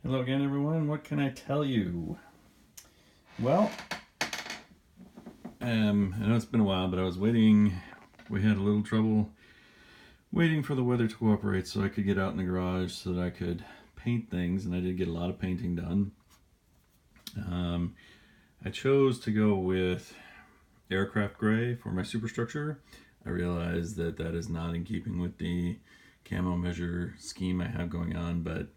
Hello again, everyone. What can I tell you? Well, I know it's been a while, but I was waiting. We had a little trouble waiting for the weather to cooperate so I could get out in the garage so that I could paint things, and I did get a lot of painting done. I chose to go with aircraft gray for my superstructure. I realized that that is not in keeping with the camo measure scheme I have going on, but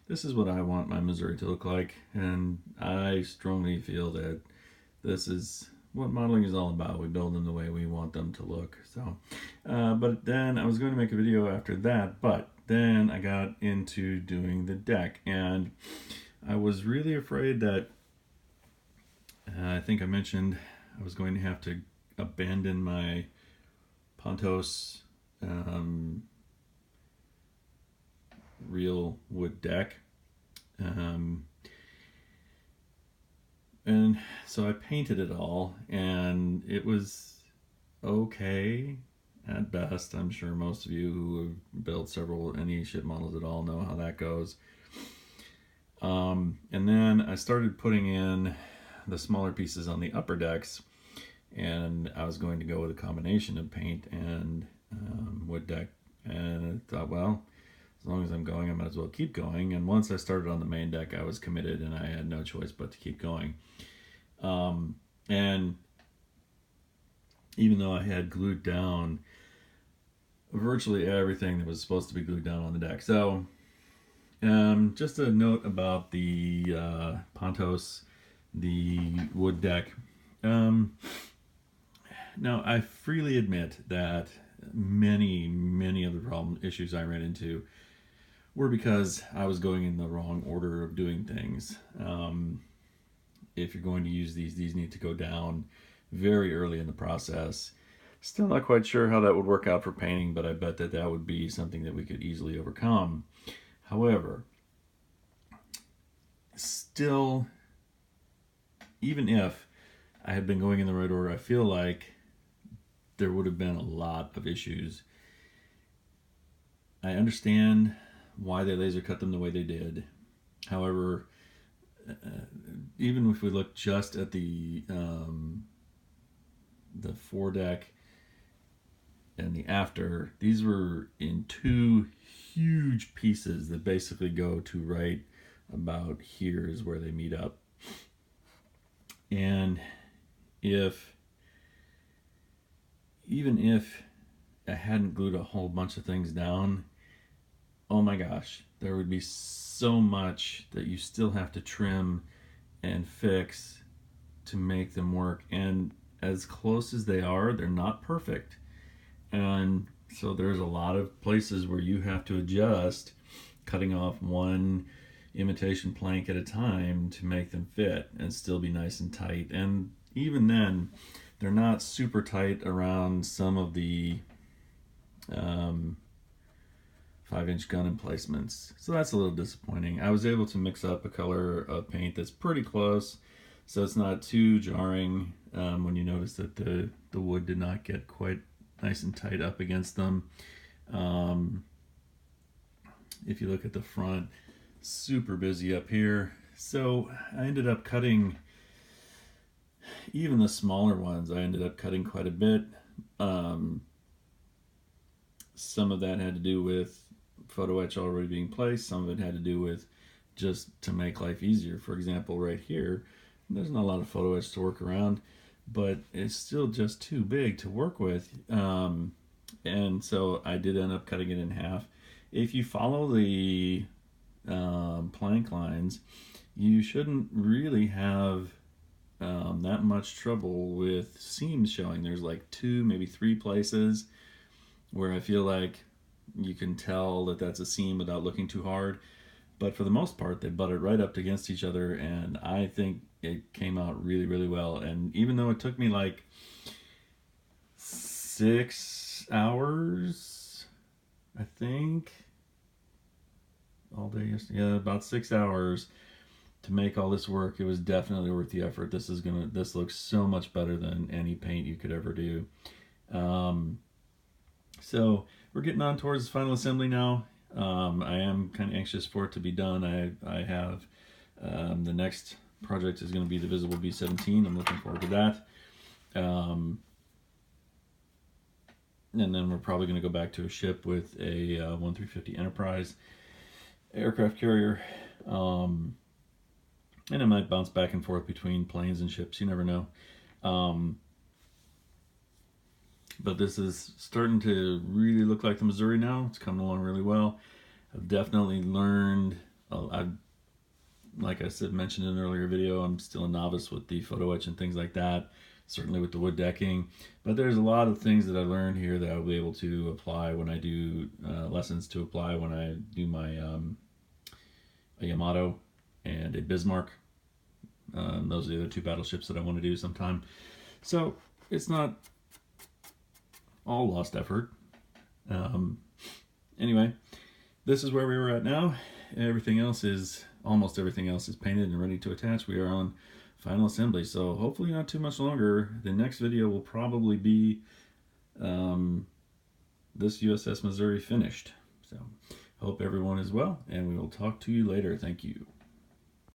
this is what I want my Missouri to look like, and I strongly feel that this is what modeling is all about. We build them the way we want them to look. So, but then I was going to make a video after that, but then I got into doing the deck, and I was really afraid that I think I mentioned I was going to have to abandon my PONTOS real wood deck. And so I painted it all, and it was okay at best. I'm sure most of you who have built several any ship models at all know how that goes. And then I started putting in the smaller pieces on the upper decks, and I was going to go with a combination of paint and wood deck, and I thought, well, as long as I'm going, I might as well keep going. And once I started on the main deck, I was committed, and I had no choice but to keep going. And even though I had glued down virtually everything that was supposed to be glued down on the deck. So just a note about the PONTOS, the wood deck. Now, I freely admit that many of the issues I ran into were because I was going in the wrong order of doing things. If you're going to use these need to go down very early in the process. Still not quite sure how that would work out for painting, but I bet that that would be something that we could easily overcome. However, still, even if I had been going in the right order, I feel like there would have been a lot of issues. I understand why they laser cut them the way they did. However, even if we look just at the foredeck and the after, these were in two huge pieces that basically go to right about here is where they meet up. And even if I hadn't glued a whole bunch of things down, oh my gosh, there would be so much that you still have to trim and fix to make them work. And as close as they are, they're not perfect. And so there's a lot of places where you have to adjust, cutting off one imitation plank at a time to make them fit and still be nice and tight. And even then, they're not super tight around some of the 5-inch gun emplacements. So that's a little disappointing. I was able to mix up a color of paint that's pretty close, so it's not too jarring when you notice that the wood did not get quite nice and tight up against them. If you look at the front, super busy up here. So I ended up cutting, even the smaller ones, I ended up cutting quite a bit. Some of that had to do with photo etch already being placed. Some of it had to do with just to make life easier. For example, right here, there's not a lot of photo etch to work around, but it's still just too big to work with. And so I did end up cutting it in half. If you follow the plank lines, you shouldn't really have that much trouble with seams showing. There's like 2, maybe 3 places where I feel like you can tell that that's a seam without looking too hard. But for the most part, they butted right up against each other, and I think it came out really, really well. And even though it took me like 6 hours, I think, all day yesterday, yeah, about 6 hours to make all this work, it was definitely worth the effort. This looks so much better than any paint you could ever do. So we're getting on towards final assembly now. I am kind of anxious for it to be done. I have the next project is going to be the Visible B-17. I'm looking forward to that. And then we're probably going to go back to a ship with a 1350 Enterprise aircraft carrier. And it might bounce back and forth between planes and ships. You never know. But this is starting to really look like the Missouri now. It's coming along really well. I've definitely learned. Like I said, mentioned in an earlier video, I'm still a novice with the photo etch and things like that. Certainly with the wood decking, but there's a lot of things that I learned here that I'll be able to apply when I do lessons to apply when I do my a Yamato and a Bismarck. Those are the other two battleships that I want to do sometime. So it's not all lost effort. Anyway, this is where we were at now. Almost everything else is painted and ready to attach. We are on final assembly, so hopefully not too much longer. The next video will probably be this USS Missouri finished. So hope everyone is well, and we will talk to you later. Thank you.